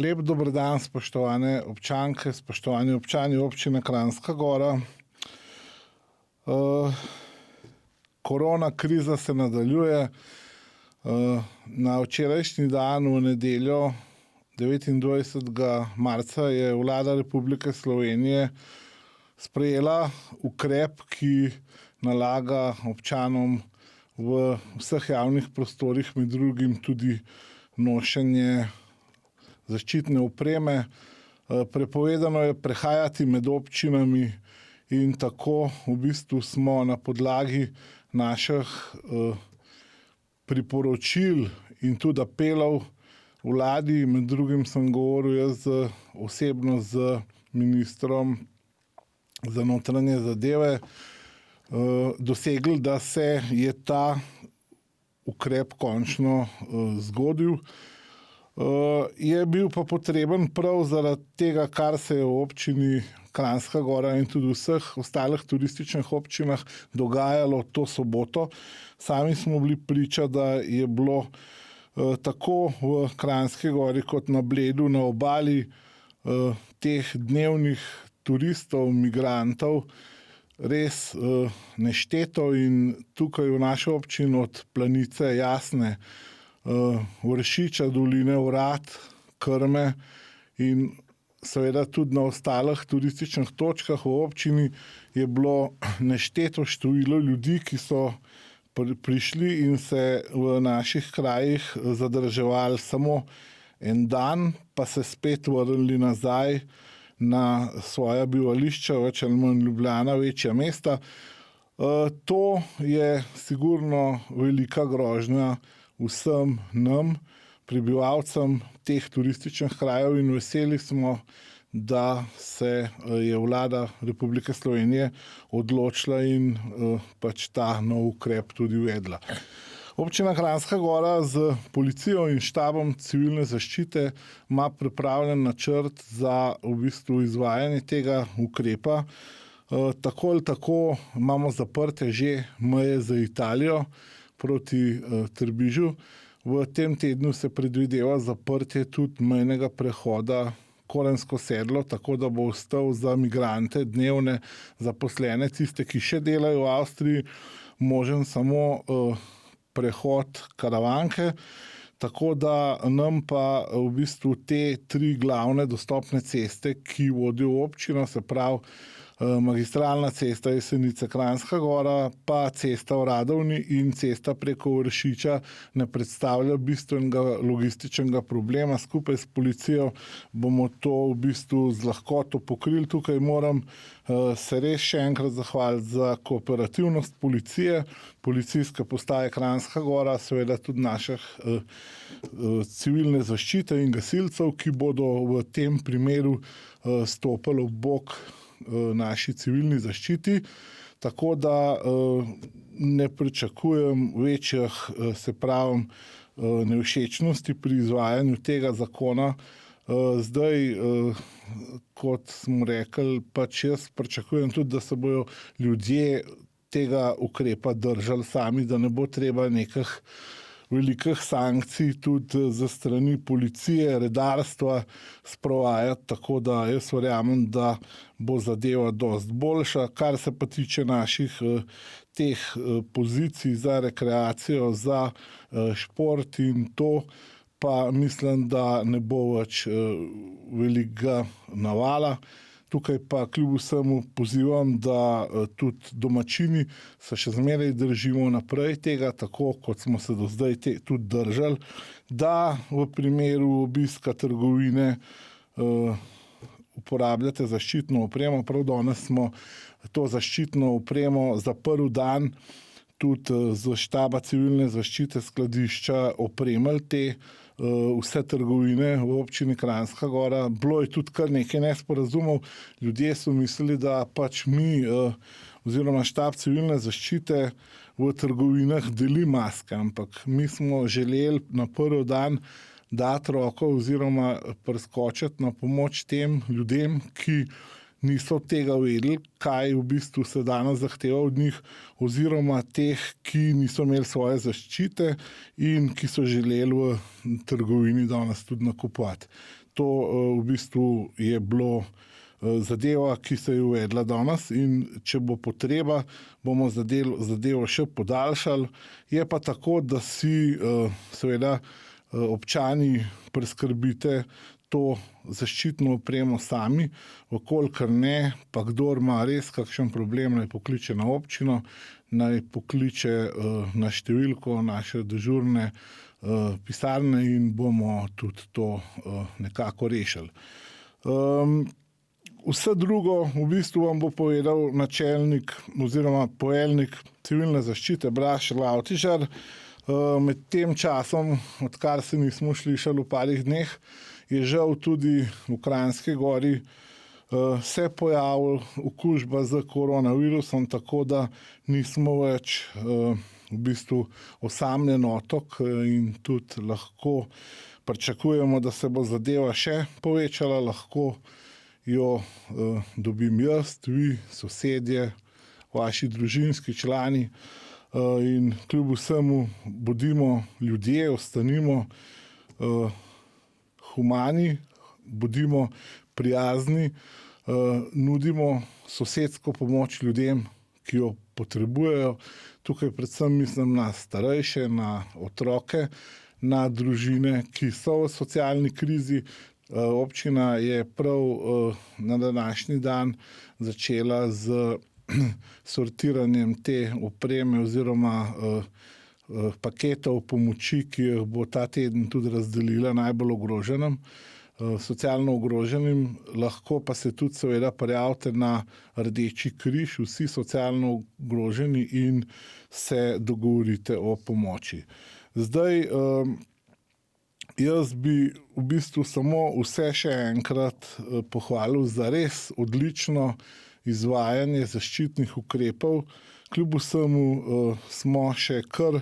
Lep dober dan, spoštovane občanke, spoštovani občani občine Kranjska Gora. Korona kriza se nadaljuje. Na včerajšnji dan, v nedeljo, 29. marca, je Vlada Republike Slovenije sprejela ukrep, ki nalaga občanom v vseh javnih prostorih, med drugim tudi nošenje zaščitne opreme. Prepovedano je prehajati med občinami in tako v bistvu smo na podlagi naših priporočil in tudi apelov vladi, med drugim sem govoril jaz osebno z ministrom za notranje zadeve, dosegli, da se je ta ukrep končno zgodil. Je bil pa potreben prav zaradi tega, kar se je v občini Kranjska Gora in tudi v vseh ostalih turističnih občinah dogajalo to soboto. Sami smo bili priča, da je bilo tako v Kranjski Gori kot na Bledu, na obali, teh dnevnih turistov, migrantov res nešteto, in tukaj v naši občini od Planice, Jasne, Vršiča doline, Orad, Krme in seveda tudi na ostalih turističnih točkah v občini je bilo nešteto število ljudi, ki so prišli in se v naših krajih zadrževali samo en dan, pa se spet vrnili nazaj na svoja bivališča, več ali manj Ljubljana, večja mesta. To je sigurno velika grožnja vsem nam, prebivalcem teh turističnih krajev, in veseli smo, da se je Vlada Republike Slovenije odločila in pač ta nov ukrep tudi uvedla. Občina Kranjska Gora z policijo in štabom civilne zaščite ima pripravljen načrt za v bistvu izvajanje tega ukrepa. Tako ali tako imamo zaprte že meje za Italijo proti Trbižu. V tem tednu se predvideva zaprtje tudi mejnega prehoda Korensko sedlo, tako da bo ostal za migrante, dnevne zaposlene, tiste, ki še delajo v Avstriji, možen samo prehod Karavanke. Tako da nam pa v bistvu te tri glavne dostopne ceste, ki vodijo v občino, se pravi magistralna cesta Jesenice-Kranjska Gora, pa cesta v Radovni in cesta preko Vršiča, ne predstavlja bistvenega logističnega problema. Skupaj s policijo bomo to v bistvu z lahkoto pokrili. Tukaj moram se res še enkrat zahvaliti za kooperativnost policije, policijske postaje Kranjska Gora, seveda tudi naših civilne zaščite in gasilcev, ki bodo v tem primeru stopili ob bok naši civilni zaščiti, tako da ne pričakujem večjih, se pravim, nevšečnosti pri izvajanju tega zakona. Zdaj, kot smo rekli, pač jaz pričakujem tudi, da se bojo ljudje tega ukrepa držali sami, da ne bo treba nekih velikih sankcij tudi za strani policije, redarstva sprovajati, tako da jaz verjamem, da bo zadeva dosti boljša. Kar se pa tiče naših teh pozicij za rekreacijo, za šport in to, pa mislim, da ne bo več velikega navala. Tukaj pa kljub vsemu pozivam, da tudi domačini se še zmeraj držimo naprej tega, tako kot smo se do zdaj tudi držali, da v primeru obiska trgovine uporabljate zaščitno opremo. Prav danes smo to zaščitno opremo za prvi dan tudi z štaba civilne zaščite skladišča opremili te vse trgovine v občini Kranjska Gora. Bilo je tudi kar nekaj nesporazumov. Ljudje so mislili, da pač mi oziroma štab civilne zaščite v trgovinah deli maske, ampak mi smo želeli na prvi dan dati roko oziroma priskočiti na pomoč tem ljudem, ki niso tega vedeli, kaj v bistvu se danes zahteva od njih, oziroma teh, ki niso imeli svoje zaščite in ki so želeli v trgovini danes tudi nakupovati. To v bistvu je bilo zadeva, ki se je uvedla danes, in če bo potreba, bomo zadevo še podaljšali. Je pa tako, da si seveda občani priskrbite to zaščitno opremo sami, kolikor ne, pa kdor ima res kakšen problem, naj pokliče na občino, naj pokliče na številko naše dežurne pisarne in bomo tudi to nekako rešili. Vse drugo v bistvu vam bo povedal načelnik oziroma poveljnik civilne zaščite Blaž Lavtižar. Med tem časom, odkar se nismo slišali v parih dneh, je žal tudi v Kranjski Gori se pojavila okužba z koronavirusom, tako da nismo več v bistvu osamljen otok in tudi lahko pričakujemo, da se bo zadeva še povečala, lahko jo dobim jaz, vi, sosedje, vaši družinski člani. In kljub vsemu bodimo ljudje, ostanimo humani, bodimo prijazni, nudimo sosedsko pomoč ljudem, ki jo potrebujejo. Tukaj predvsem mislim na starejše, na otroke, na družine, ki so v socialni krizi. Občina je prav na današnji dan začela z sortiranjem te opreme oziroma paketov pomoči, ki jih bo ta teden tudi razdelila najbolj ogroženim, socialno ogroženim. Lahko pa se tudi seveda prijavite na Rdeči križ, vsi socialno ogroženi, in se dogovorite o pomoči. Zdaj, jaz bi v bistvu samo vse še enkrat pohvalil za res odlično izvajanje zaščitnih ukrepov. Kljub vsemu smo še kar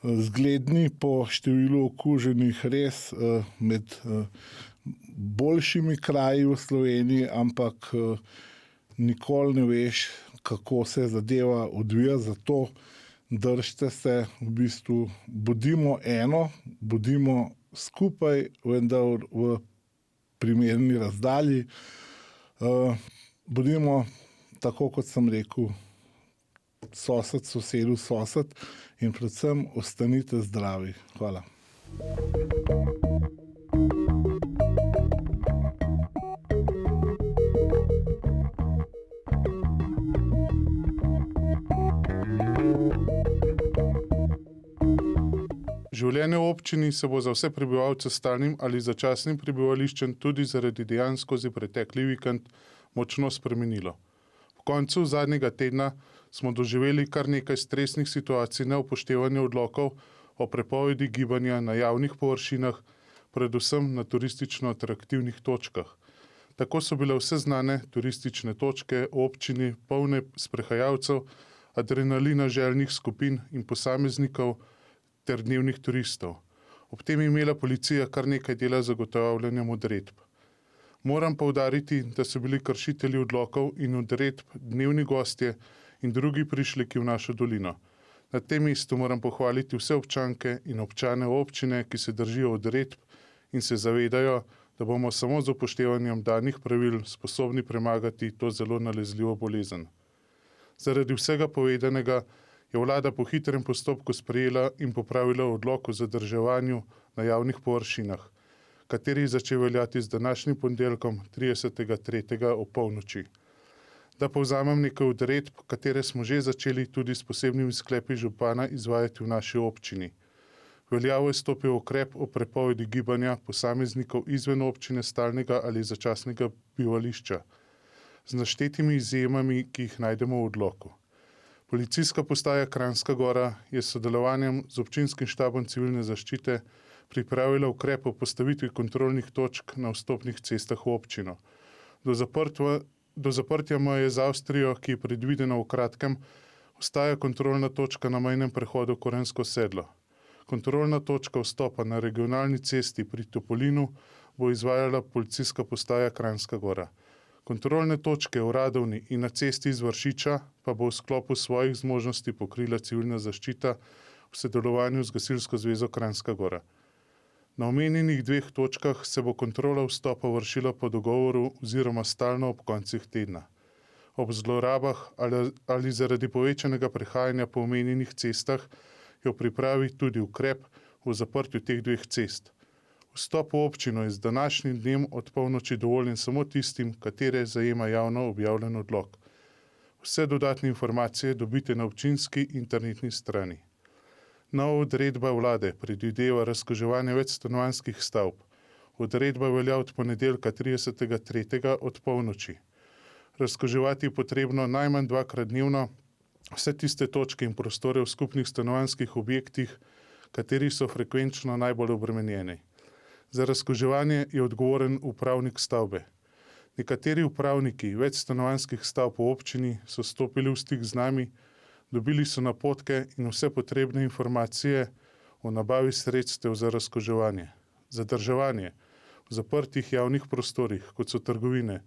zgledni po številu okuženih, res med boljšimi kraji v Sloveniji, ampak nikoli ne veš, kako se zadeva odvija, zato držite se, v bistvu bodimo eno, bodimo skupaj, vendar v primerni razdalji. Bodimo, tako kot sem rekel, sosed sosedu sosed, in predvsem ostanite zdravi. Hvala. Življenje v občini se bo za vse prebivalce s stalnim ali začasnim prebivališčem tudi zaradi dejanj skozi pretekli vikend močno spremenilo. V koncu zadnjega tedna smo doživeli kar nekaj stresnih situacij neupoštevanja odlokov o prepovedi gibanja na javnih površinah, predvsem na turistično atraktivnih točkah. Tako so bile vse znane turistične točke v občini polne sprehajalcev, adrenalina željnih skupin in posameznikov ter dnevnih turistov. Ob tem je imela policija kar nekaj dela zagotavljanja odredb. Moram poudariti, da so bili kršitelji odlokov in odredb dnevni gostje in drugi prišleki v našo dolino. Na tem mestu moram pohvaliti vse občanke in občane občine, ki se držijo odredb in se zavedajo, da bomo samo z upoštevanjem danih pravil sposobni premagati to zelo nalezljivo bolezen. Zaradi vsega povedanega je vlada po hitrem postopku sprejela in popravila odlok o zadrževanju na javnih površinah, kateri začel veljati z današnjim ponedeljkom 30.3. ob polnoči. Da povzamem nekaj odredb, katere smo že začeli tudi s posebnimi sklepi župana izvajati v naši občini. Veljavo je stopil ukrep o prepovedi gibanja posameznikov izven občine stalnega ali začasnega bivališča, z naštetimi izjemami, ki jih najdemo v odloku. Policijska postaja Kranjska Gora je s sodelovanjem z občinskim štabom civilne zaščite pripravila ukrep o postavitvi kontrolnih točk na vstopnih cestah v občino. Do zaprtja meje z Avstrijo, ki je predvidena v kratkem, ostaja kontrolna točka na mejnem prehodu Korensko sedlo. Kontrolna točka vstopa na regionalni cesti pri Topolinu bo izvajala policijska postaja Kranjska Gora. Kontrolne točke v Radovni in na cesti iz Vršiča pa bo v sklopu svojih zmožnosti pokrila civilna zaščita v sodelovanju z Gasilsko zvezo Kranjska Gora. Na omenjenih 2 točkah se bo kontrola vstopa vršila po dogovoru oziroma stalno ob koncih tedna. Ob zlorabah ali zaradi povečanega prehajanja po omenjenih cestah je v pripravi tudi ukrep o zaprtju teh 2 cest. Vstop v občino je z današnjim dnem od polnoči dovoljen samo tistim, katere zajema javno objavljen odlok. Vse dodatne informacije dobite na občinski internetni strani. Nova odredba vlade predvideva razkuževanje večstanovanjskih stavb. Odredba velja od ponedeljka 30.3. od polnoči. Razkuževati je potrebno najmanj 2-krat dnevno vse tiste točke in prostore v skupnih stanovanjskih objektih, kateri so frekvenčno najbolj obremenjeni. Za razkuževanje je odgovoren upravnik stavbe. Nekateri upravniki večstanovanjskih stavb v občini so stopili v stik z nami, dobili so napotke in vse potrebne informacije o nabavi sredstev za razkuževanje. Zadrževanje v zaprtih javnih prostorih, kot so trgovine,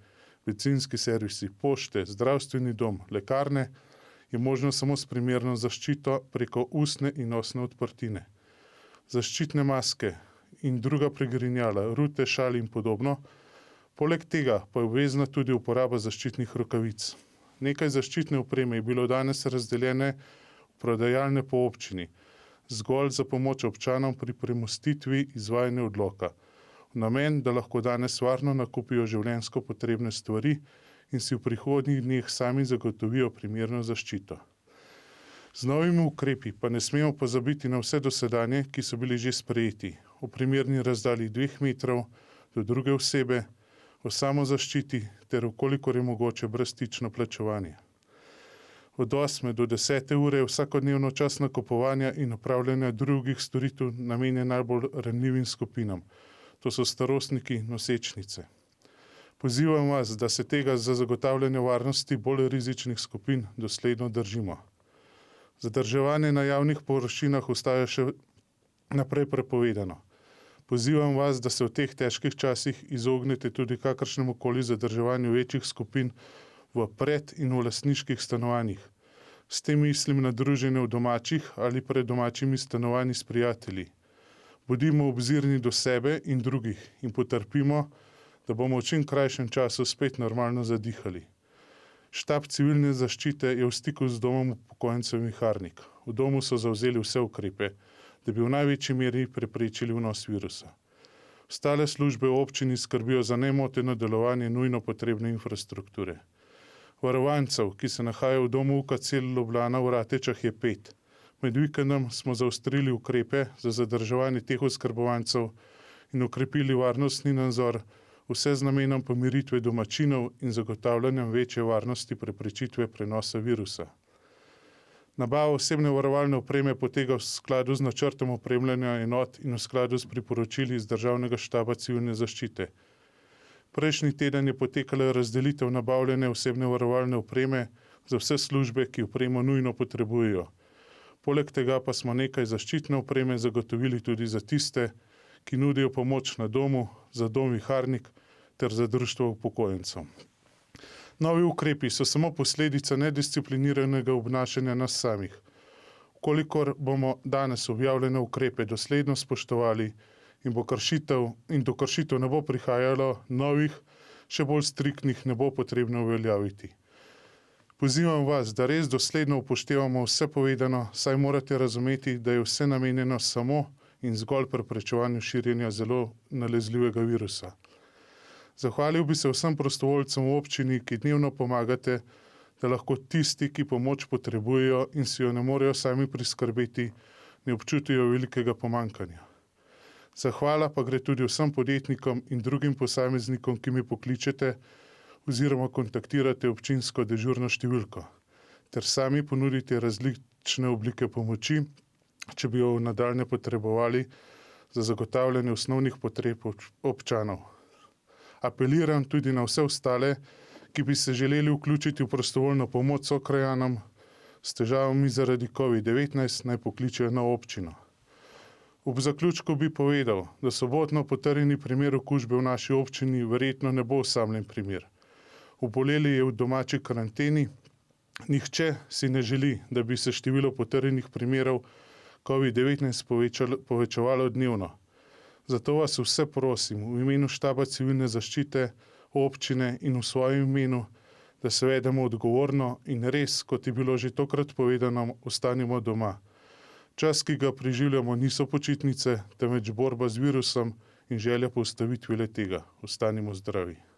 bencinski servisi, pošte, zdravstveni dom, lekarne, je možno samo s primerno zaščito preko ustne in nosne odprtine. Zaščitne maske in druga pregrinjala, rute, šali in podobno. Poleg tega pa je obvezna tudi uporaba zaščitnih rokavic. Nekaj zaščitne opreme je bilo danes razdeljene v prodajalne po občini, zgolj za pomoč občanom pri premostitvi izvajanja odloka. V namen, da lahko danes varno nakupijo življenjsko potrebne stvari in si v prihodnjih dneh sami zagotovijo primerno zaščito. Z novimi ukrepi pa ne smemo pozabiti na vse dosedanje, ki so bili že sprejeti, o primerni razdalji 2 metrov do druge osebe, o samozaščiti ter vkolikor je mogoče brezstično plačevanje. Od 8. do 10. ure je vsakodnevno čas nakupovanja in opravljanja drugih storitev namenjen najbolj ranljivim skupinam. To so starostniki, nosečnice. Pozivam vas, da se tega za zagotavljanje varnosti bolj rizičnih skupin dosledno držimo. Zadrževanje na javnih površinah ostaja še naprej prepovedano. Pozivam vas, da se v teh težkih časih izognete tudi kakršnemu koli zadrževanju večjih skupin v pred- in v lastniških stanovanjih. S tem mislim na druženje v domačih ali pred domačimi stanovanji s prijatelji. Bodimo obzirni do sebe in drugih in potrpimo, da bomo v čim krajšem času spet normalno zadihali. Štab civilne zaščite je v stiku z domom upokojencev Viharnik. V domu so zavzeli vse ukrepe, da bi v največji meri preprečili vnos virusa. Ostale službe v občini skrbijo za nemoteno delovanje nujno potrebne infrastrukture. Varovancev, ki se nahajajo v domu UKC Ljubljana v Ratečah, je 5. Med vikendom smo zaostrili ukrepe za zadrževanje teh oskrbovancev in okrepili varnostni nadzor, vse z namenom pomiritve domačinov in zagotavljanjem večje varnosti preprečitve prenosa virusa. Nabava osebne varovalne opreme poteka v skladu z načrtom opremljanja enot in v skladu s priporočili iz Državnega štaba civilne zaščite. Prejšnji teden je potekala razdelitev nabavljene osebne varovalne opreme za vse službe, ki opremo nujno potrebujejo. Poleg tega pa smo nekaj zaščitne opreme zagotovili tudi za tiste, ki nudijo pomoč na domu, za dom Viharnik ter za društvo upokojencev. Novi ukrepi so samo posledica nediscipliniranega obnašanja nas samih. Kolikor bomo danes objavljene ukrepe dosledno spoštovali in do kršitev ne bo prihajalo, novih, še bolj striktnih ne bo potrebno uveljaviti. Pozivam vas, da res dosledno upoštevamo vse povedano, saj morate razumeti, da je vse namenjeno samo in zgolj preprečevanju širjenja zelo nalezljivega virusa. Zahvalil bi se vsem prostovoljcem v občini, ki dnevno pomagate, da lahko tisti, ki pomoč potrebujejo in si jo ne morejo sami priskrbeti, ne občutijo velikega pomanjkanja. Zahvala pa gre tudi vsem podjetnikom in drugim posameznikom, ki mi pokličete oziroma kontaktirate občinsko dežurno številko, ter sami ponudite različne oblike pomoči, če bi jo nadaljnje potrebovali za zagotavljanje osnovnih potreb občanov. Apeliram tudi na vse ostale, ki bi se želeli vključiti v prostovoljno pomoč sokrajanom s težavami zaradi COVID-19, naj pokličejo na občino. Ob zaključku bi povedal, da sobotno potrjeni primer okužbe v naši občini verjetno ne bo osamljen primer. Oboleli je v domači karanteni. Nihče si ne želi, da bi se število potrjenih primerov COVID-19 povečevalo dnevno. Zato vas vse prosim v imenu štaba civilne zaščite, občine in v svojem imenu, da se vedemo odgovorno in res, kot je bilo že tokrat povedano, ostanimo doma. Čas, ki ga preživljamo, niso počitnice, temveč borba z virusom in želja po ustavitvi le tega. Ostanimo zdravi.